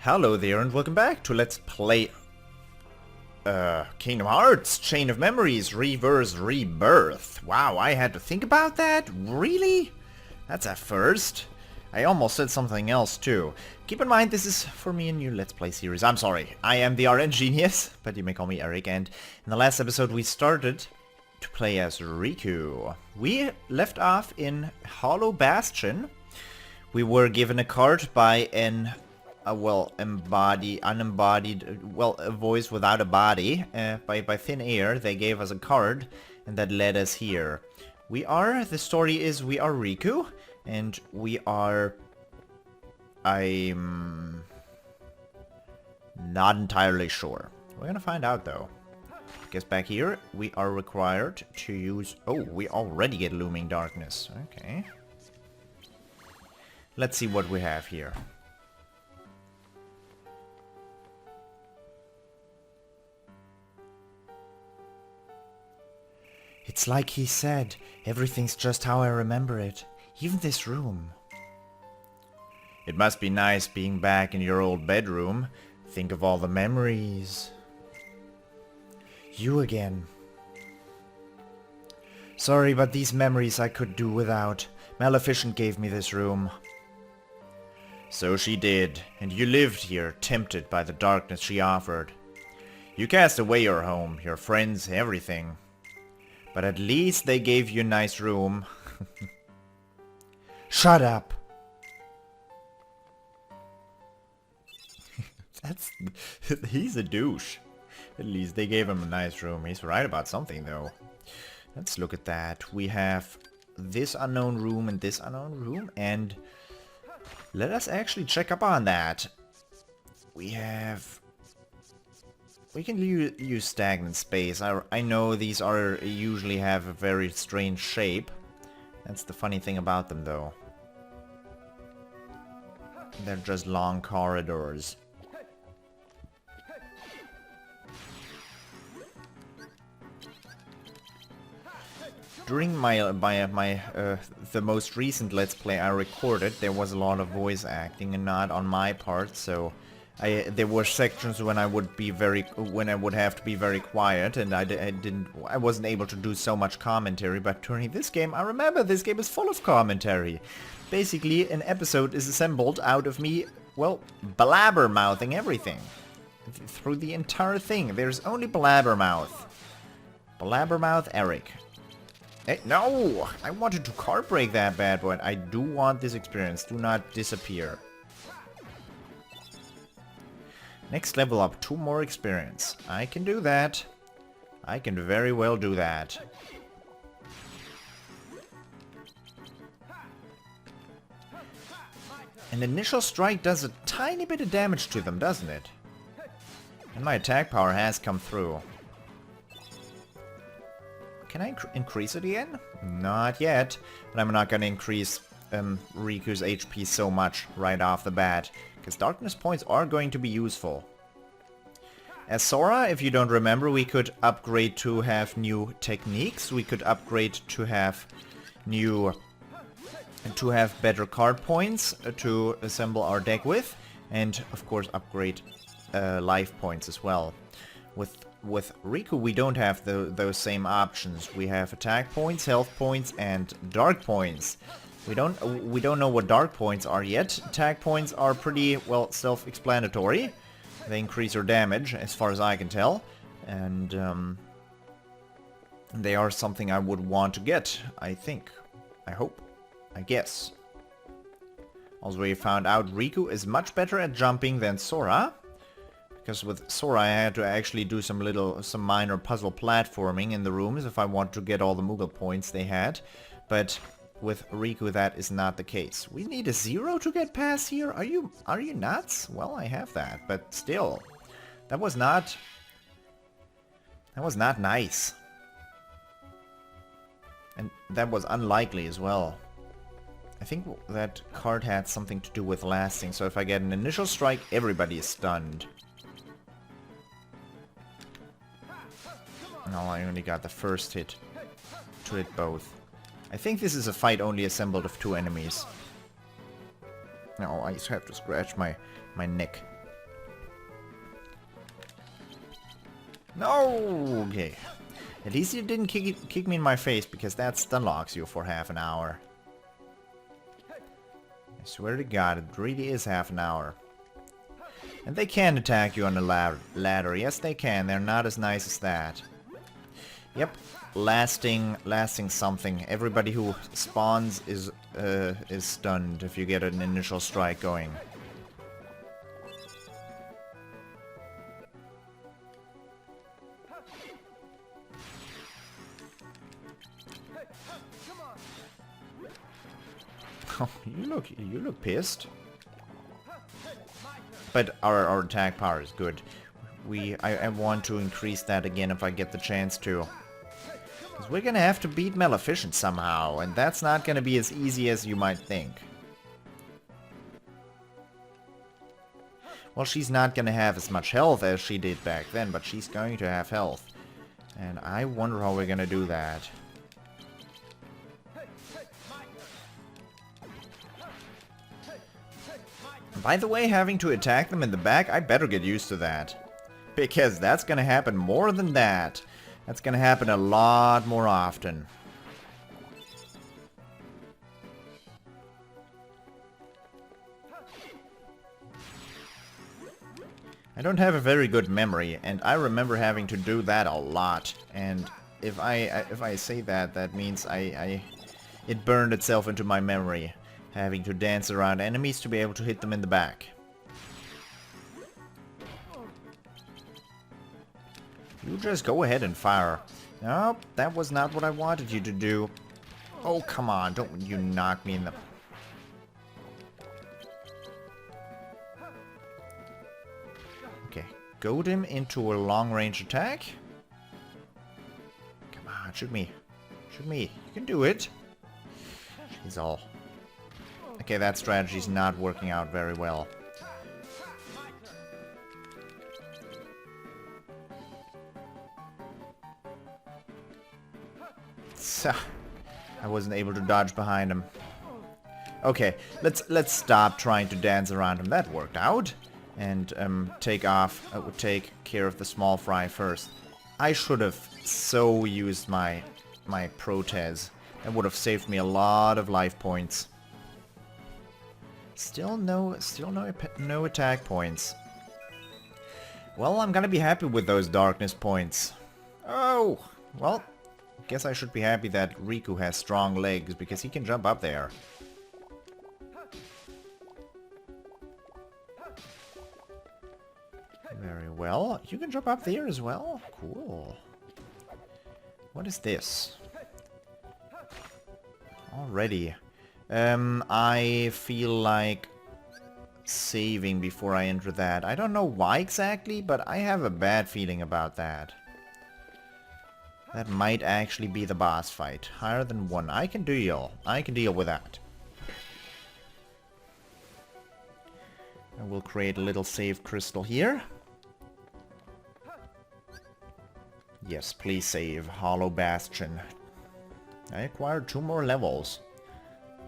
Hello there and welcome back to Let's Play Kingdom Hearts Chain of Memories Rebirth. Wow, I had to think about that? Really? That's a first. I almost said something else too. Keep in mind this is for me a new Let's Play series. I'm sorry, I am the RNGenius, but you may call me Eric, and in the last episode we started to play as Riku. We left off in Hollow Bastion. We were given a card by a voice without a body. By thin air, they gave us a card, and that led us here. The story is we are Riku, and I'm not entirely sure. We're gonna find out though. Guess back here, we are required to use... Oh, we already get Looming Darkness. Okay. Let's see what we have here. It's like he said, everything's just how I remember it. Even this room. It must be nice being back in your old bedroom. Think of all the memories. You again. Sorry, but these memories I could do without. Maleficent gave me this room. So she did, and you lived here, tempted by the darkness she offered. You cast away your home, your friends, everything. But at least they gave you a nice room. Shut up! He's a douche. At least they gave him a nice room. He's right about something though. Let's look at that. We have this unknown room and this unknown room, and let us actually check up on that. We can use stagnant space. I know these usually have a very strange shape. That's the funny thing about them though. They're just long corridors. During the most recent Let's Play I recorded, there was a lot of voice acting and not on my part, so there were sections when I would have to be very quiet, and I wasn't able to do so much commentary. But during this game, I remember this game is full of commentary. Basically, an episode is assembled out of me, well, blabbermouthing everything through the entire thing. There's only blabbermouth. Blabbermouth Eric. Hey, no! I wanted to card break that bad boy. I do want this experience. Do not disappear. Next level up, 2 more experience. I can do that. I can very well do that. An initial strike does a tiny bit of damage to them, doesn't it? And my attack power has come through. Can I increase it again? Not yet. But I'm not gonna increase Riku's HP so much right off the bat, because darkness points are going to be useful. As Sora, if you don't remember, we could upgrade to have new techniques. We could upgrade to have better card points to assemble our deck with, and of course upgrade life points as well. With Riku, we don't have those same options. We have attack points, health points, and dark points. We don't know what dark points are yet. Attack points are pretty, well, self-explanatory. They increase your damage, as far as I can tell. And they are something I would want to get, I think. I hope. I guess. Also, we found out Riku is much better at jumping than Sora. Because with Sora I had to actually do some minor puzzle platforming in the rooms if I want to get all the Moogle points they had. But with Riku that is not the case. We need a 0 to get past here? Are you nuts? Well, I have that, but still. That was not nice. And that was unlikely as well. I think that card had something to do with lasting, so if I get an initial strike, everybody is stunned. No, I only got the first hit to hit both. I think this is a fight only assembled of 2 enemies. No, I just have to scratch my neck. No! Okay. At least you didn't kick me in my face, because that stun locks you for half an hour. I swear to God, it really is half an hour. And they can attack you on the ladder. Yes, they can. They're not as nice as that. Yep. Lasting something. Everybody who spawns is stunned if you get an initial strike going. Oh, you look pissed. But our attack power is good. I want to increase that again if I get the chance to. Because we're gonna have to beat Maleficent somehow, and that's not gonna be as easy as you might think. Well, she's not gonna have as much health as she did back then, but she's going to have health. And I wonder how we're gonna do that. By the way, having to attack them in the back, I better get used to that. Because that's gonna happen more than that. That's gonna happen a lot more often. I don't have a very good memory, and I remember having to do that a lot. And if I say that, that means it burned itself into my memory. Having to dance around enemies to be able to hit them in the back. You just go ahead and fire. Nope, that was not what I wanted you to do. Oh, come on, don't you knock me in the... Okay, goad him into a long-range attack. Come on, shoot me. Shoot me. You can do it. He's all... Okay, that strategy's not working out very well. I wasn't able to dodge behind him. Okay, let's stop trying to dance around him. That worked out. And take care of the small fry first. I should have so used my Protez. That would have saved me a lot of life points. Still no attack points. Well, I'm gonna be happy with those darkness points. Oh, well, guess I should be happy that Riku has strong legs, because he can jump up there. Very well. You can jump up there as well? Cool. What is this? Already. I feel like saving before I enter that. I don't know why exactly, but I have a bad feeling about that. That might actually be the boss fight. Higher than 1. I can deal with that. I will create a little save crystal here. Yes, please save. Hollow Bastion. I acquired 2 more levels.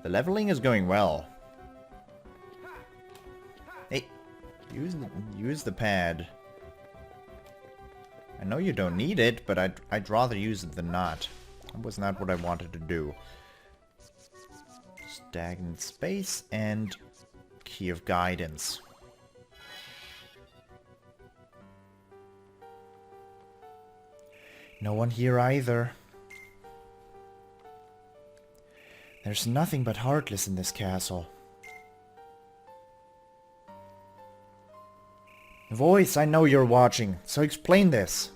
The leveling is going well. Hey, use the pad. I know you don't need it, but I'd rather use it than not. That was not what I wanted to do. Stagnant space and Key of Guidance. No one here either. There's nothing but Heartless in this castle. Voice, I know you're watching, so explain this.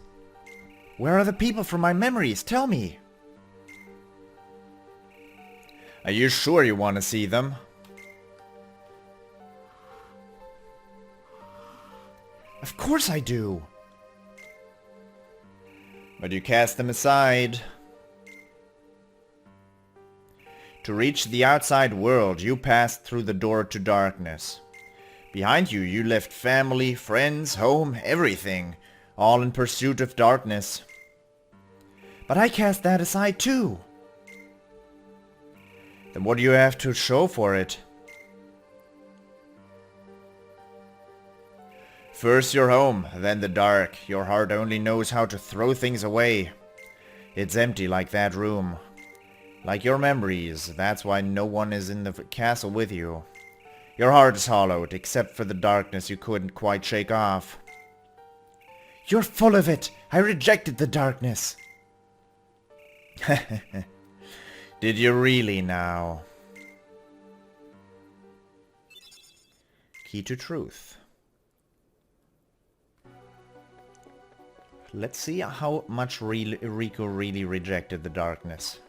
Where are the people from my memories? Tell me. Are you sure you want to see them? Of course I do. But you cast them aside. To reach the outside world, you passed through the door to darkness. Behind you, you left family, friends, home, everything, all in pursuit of darkness. But I cast that aside too. Then what do you have to show for it? First your home, then the dark. Your heart only knows how to throw things away. It's empty like that room. Like your memories. That's why no one is in the castle with you. Your heart is hollowed, except for the darkness you couldn't quite shake off. You're full of it! I rejected the darkness! Did you really now? Key to truth. Let's see how much Riku really rejected the darkness.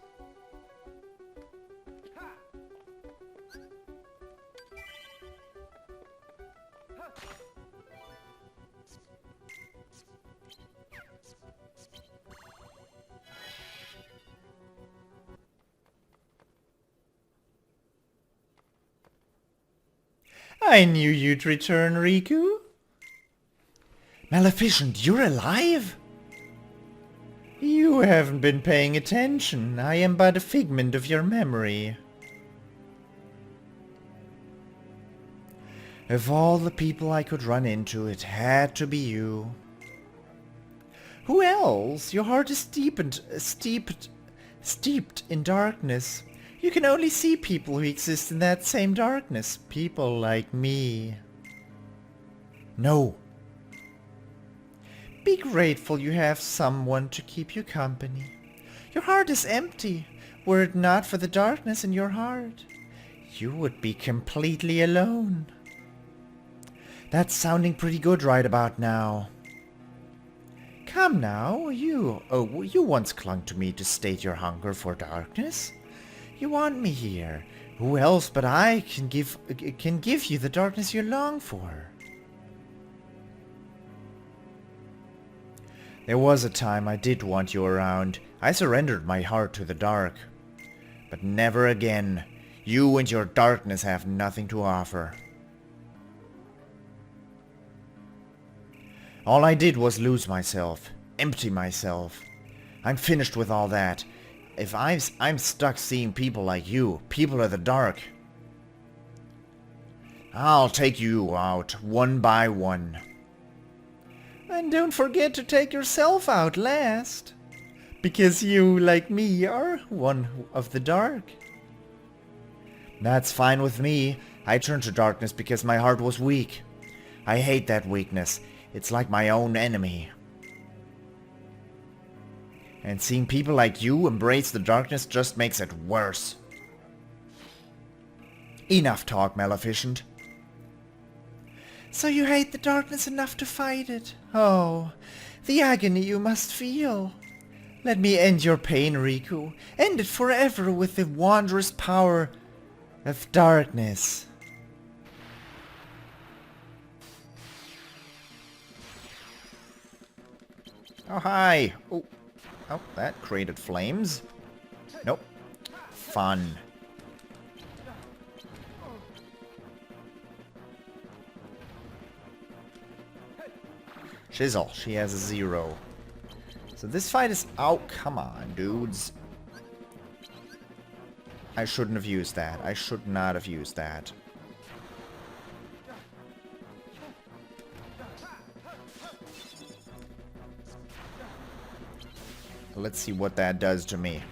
I knew you'd return, Riku. Maleficent, you're alive? You haven't been paying attention. I am but a figment of your memory. Of all the people I could run into, it had to be you. Who else? Your heart is steeped in darkness. You can only see people who exist in that same darkness. People like me. No. Be grateful you have someone to keep you company. Your heart is empty. Were it not for the darkness in your heart, you would be completely alone. That's sounding pretty good right about now. Come now, you once clung to me to state your hunger for darkness. You want me here. Who else but I can give you the darkness you long for? There was a time I did want you around. I surrendered my heart to the dark. But never again. You and your darkness have nothing to offer. All I did was lose myself. Empty myself. I'm finished with all that. If I'm stuck seeing people like you, people of the dark. I'll take you out one by one. And don't forget to take yourself out last. Because you, like me, are one of the dark. That's fine with me. I turned to darkness because my heart was weak. I hate that weakness. It's like my own enemy. And seeing people like you embrace the darkness just makes it worse. Enough talk, Maleficent. So you hate the darkness enough to fight it? Oh, the agony you must feel. Let me end your pain, Riku. End it forever with the wondrous power of darkness. Oh, hi. Oh, that created flames. Nope. Fun. Chisel. She has a 0. So this fight is... Oh, come on, dudes. I shouldn't have used that. I should not have used that. Let's see what that does to me.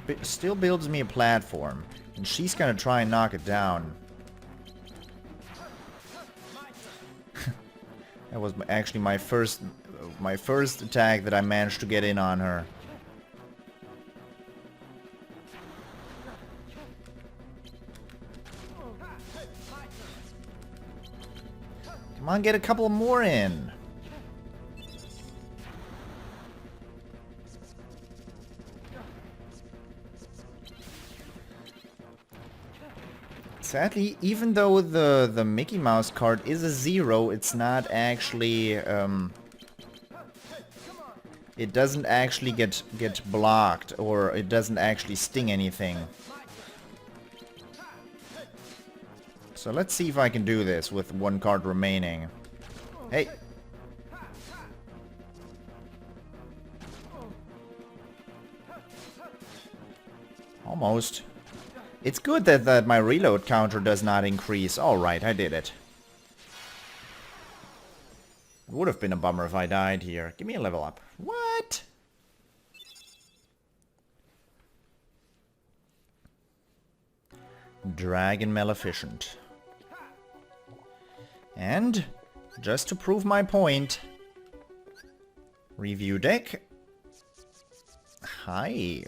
It still builds me a platform. And she's gonna try and knock it down. That was actually my first attack that I managed to get in on her. Come on, get a couple more in. Sadly, even though the Mickey Mouse card is a 0, it's not actually it doesn't actually get blocked, or it doesn't actually sting anything. So let's see if I can do this with one card remaining. Hey. Almost. It's good that my reload counter does not increase. Alright, I did it. Would have been a bummer if I died here. Give me a level up. What? Dragon Maleficent. And, just to prove my point, review deck. Hi.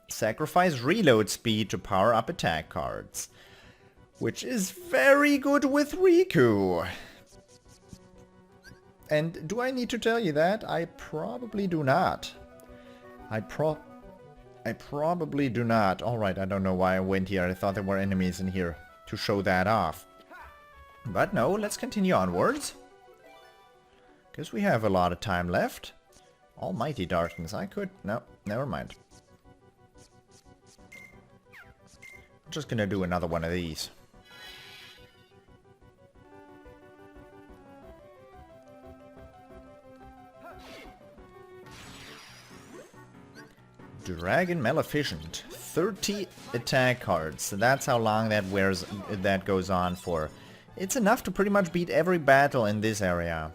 Sacrifice reload speed to power up attack cards. Which is very good with Riku. And do I need to tell you that? I probably do not. I probably do not. Alright, I don't know why I went here. I thought there were enemies in here to show that off. But no, let's continue onwards. Because we have a lot of time left. Almighty Darkness. I could... No, never mind. I'm just gonna do another one of these. Dragon Maleficent. 30 attack cards. So that's how long that goes on for. It's enough to pretty much beat every battle in this area.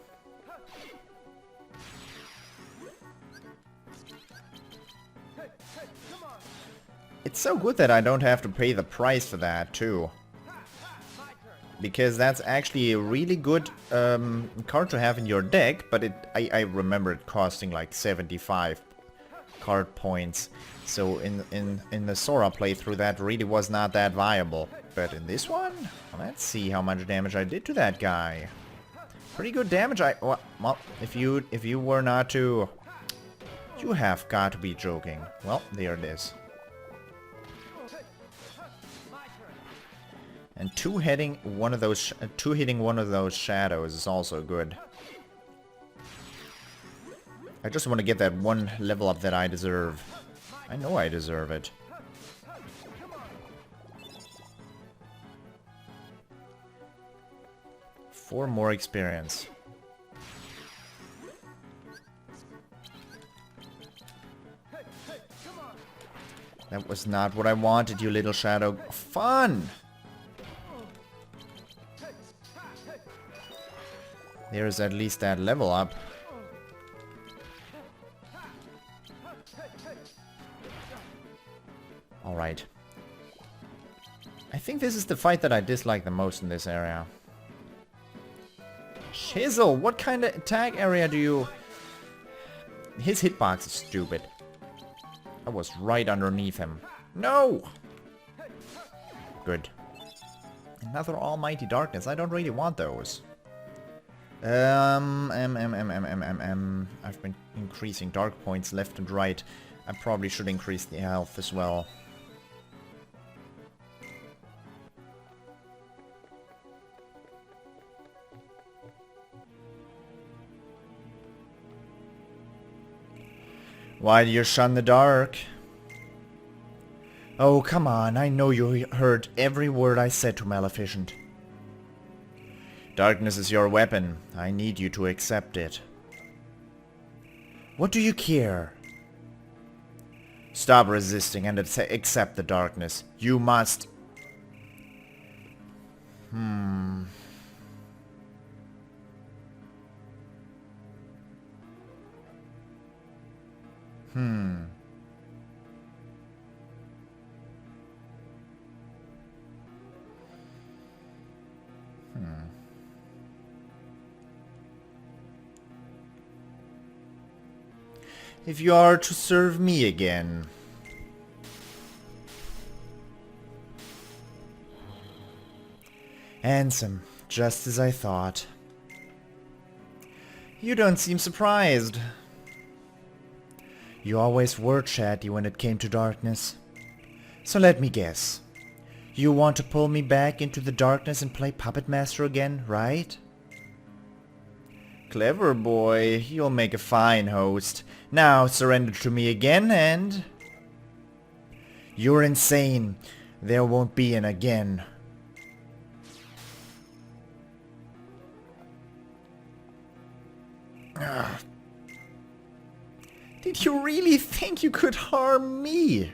It's so good that I don't have to pay the price for that too. Because that's actually a really good card to have in your deck, but I remember it costing like 75 card points. So in the Sora playthrough that really was not that viable. But in this one, let's see how much damage I did to that guy. Pretty good damage. Well, if you were not to... You have got to be joking. Well, there it is. And two-hitting one of those shadows is also good. I just want to get that one level up that I deserve. I know I deserve it. Four more experience. That was not what I wanted, you little shadow. Fun! There's at least that level up. Alright. I think this is the fight that I dislike the most in this area. Chisel, what kind of attack area do you... His hitbox is stupid. I was right underneath him. No! Good. Another Almighty Darkness. I don't really want those. I've been increasing dark points left and right. I probably should increase the health as well. Why do you shun the dark? Oh, come on. I know you heard every word I said to Maleficent. Darkness is your weapon. I need you to accept it. What do you care? Stop resisting and accept the darkness. You must... If you are to serve me again... Ansem, just as I thought. You don't seem surprised. You always were chatty when it came to darkness. So let me guess. You want to pull me back into the darkness and play Puppetmaster again, right? Clever boy, you'll make a fine host. Now surrender to me again and... You're insane. There won't be an again. Ugh. Did you really think you could harm me?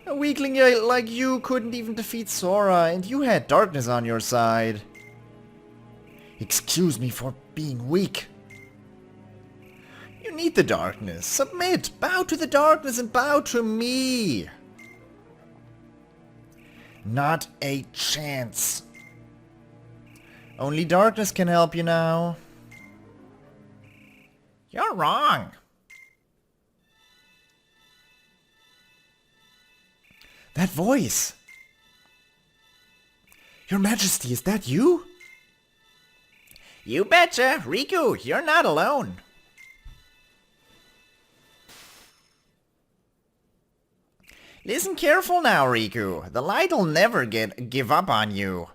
A weakling like you couldn't even defeat Sora, and you had darkness on your side. Excuse me for being weak. You need the darkness. Submit. Bow to the darkness and bow to me. Not a chance. Only darkness can help you now. You're wrong. That voice. Your Majesty, is that you? You betcha. Riku, you're not alone. Listen careful now, Riku. The light'll never give up on you.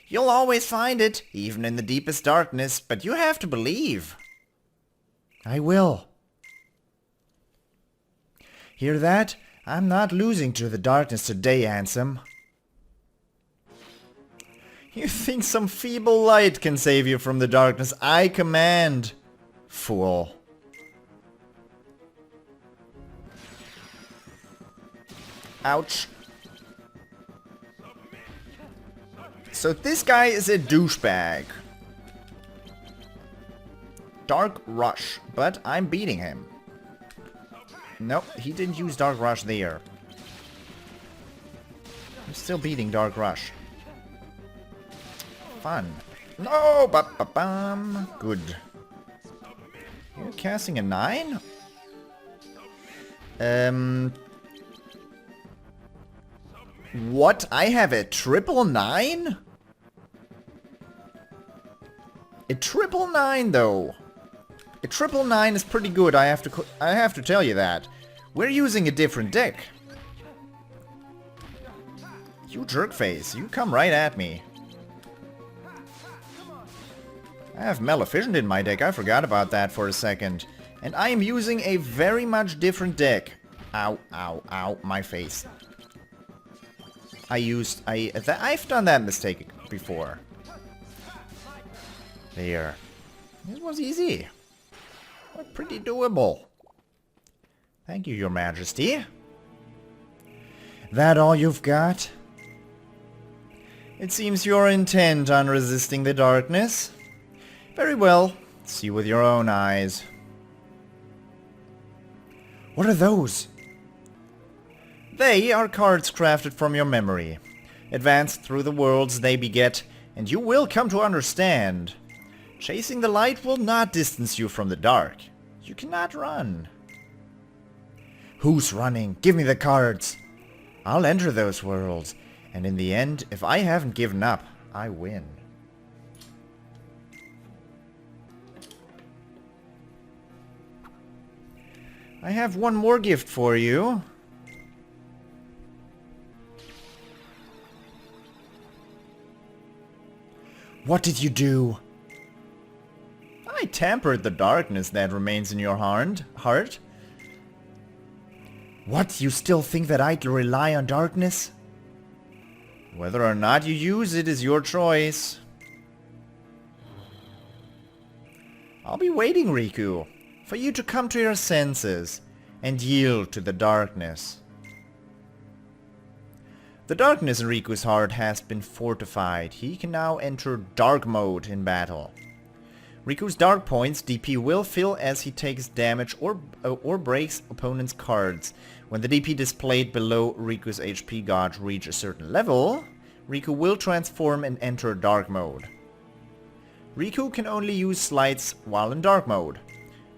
You'll always find it, even in the deepest darkness, but you have to believe. I will. Hear that? I'm not losing to the darkness today, Ansem. You think some feeble light can save you from the darkness I command, fool. Ouch. So this guy is a douchebag. Dark Rush, but I'm beating him. Nope, he didn't use Dark Rush there. I'm still beating Dark Rush. Fun. No! Ba-ba-bam. Good. You're casting a 9? What? I have a triple 9? A triple 9 though. A triple 9 is pretty good, I have to tell you that. We're using a different deck. You jerkface, you come right at me. I have Maleficent in my deck, I forgot about that for a second. And I am using a very much different deck. Ow, ow, ow, my face. I've done that mistake before. There. This was easy. Pretty doable. Thank you, Your Majesty. That all you've got? It seems you're intent on resisting the darkness. Very well. See with your own eyes. What are those? They are cards crafted from your memory. Advance through the worlds they beget, and you will come to understand. Chasing the light will not distance you from the dark. You cannot run. Who's running? Give me the cards. I'll enter those worlds, and in the end, if I haven't given up, I win. I have one more gift for you. What did you do? I tempered the darkness that remains in your heart. What? You still think that I'd rely on darkness? Whether or not you use it is your choice. I'll be waiting, Riku, for you to come to your senses and yield to the darkness. The darkness in Riku's heart has been fortified. He can now enter dark mode in battle. Riku's dark points DP will fill as he takes damage or breaks opponent's cards. When the DP displayed below Riku's HP gauge reach a certain level, Riku will transform and enter dark mode. Riku can only use slides while in dark mode.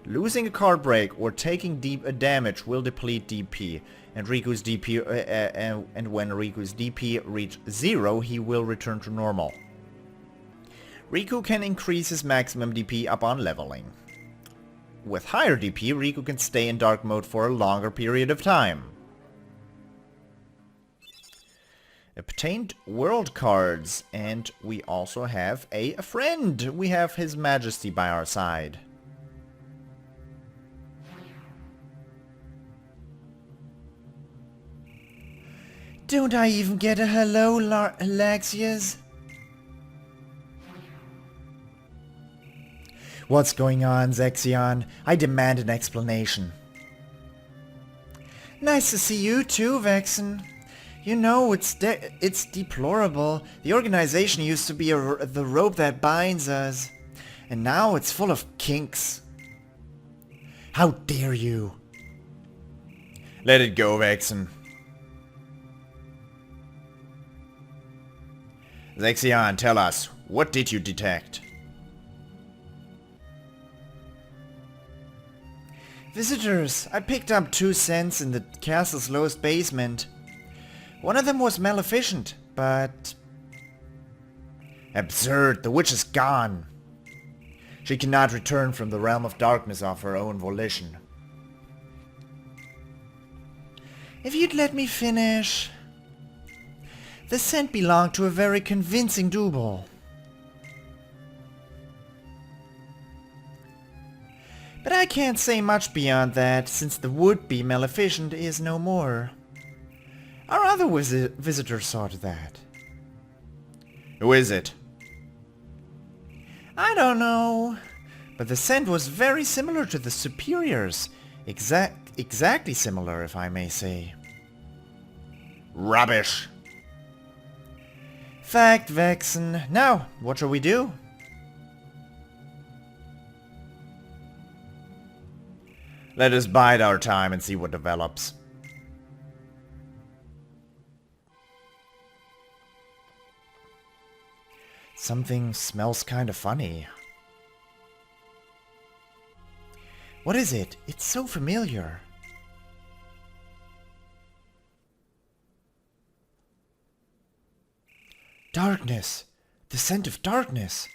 Losing a card break or taking damage will deplete DP, and Riku's DP and when Riku's DP reach 0, he will return to normal. Riku can increase his maximum DP upon leveling. With higher DP, Riku can stay in dark mode for a longer period of time. Obtained world cards, and we also have a friend. We have His Majesty by our side. Don't I even get a hello, Alexias? What's going on, Zexion? I demand an explanation. Nice to see you too, Vexen. You know, it's deplorable. The organization used to be the rope that binds us. And now it's full of kinks. How dare you? Let it go, Vexen. Zexion, tell us, what did you detect? Visitors. I picked up 2 scents in the castle's lowest basement. One of them was maleficent, but... Absurd, the witch is gone. She cannot return from the realm of darkness of her own volition. If you'd let me finish... The scent belonged to a very convincing double. But I can't say much beyond that, since the would-be maleficent is no more. Our other visitor saw to that. Who is it? I don't know. But the scent was very similar to the superior's. Exactly similar, if I may say. Rubbish. Fact, Vexen. Now, what shall we do? Let us bide our time and see what develops. Something smells kind of funny. What is it? It's so familiar. Darkness. The scent of darkness.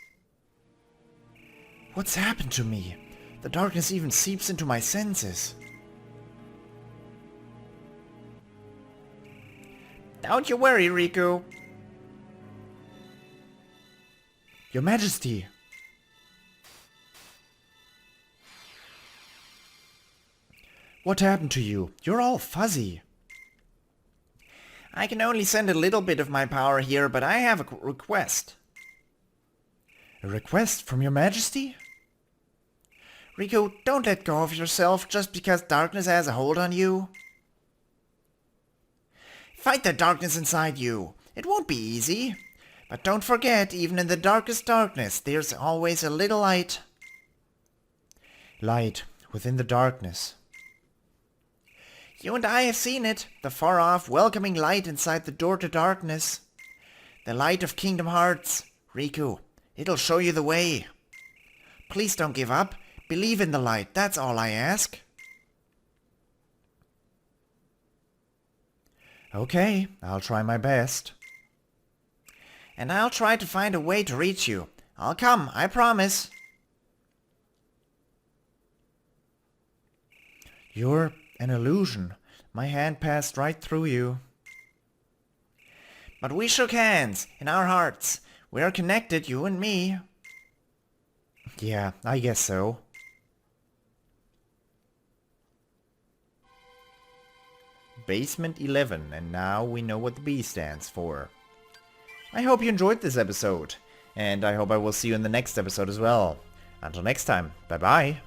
What's happened to me? The darkness even seeps into my senses. Don't you worry, Riku. Your Majesty. What happened to you? You're all fuzzy. I can only send a little bit of my power here, but I have a request. A request from your Majesty? Riku, don't let go of yourself just because darkness has a hold on you. Fight the darkness inside you. It won't be easy. But don't forget, even in the darkest darkness, there's always a little light. Light within the darkness. You and I have seen it, the far-off, welcoming light inside the door to darkness. The light of Kingdom Hearts. Riku, it'll show you the way. Please don't give up. Believe in the light, that's all I ask. Okay, I'll try my best. And I'll try to find a way to reach you. I'll come, I promise. You're an illusion. My hand passed right through you. But we shook hands, in our hearts. We're connected, you and me. Yeah, I guess so. Basement 11, and now we know what the B stands for. I hope you enjoyed this episode, and I hope I will see you in the next episode as well. Until next time, bye bye.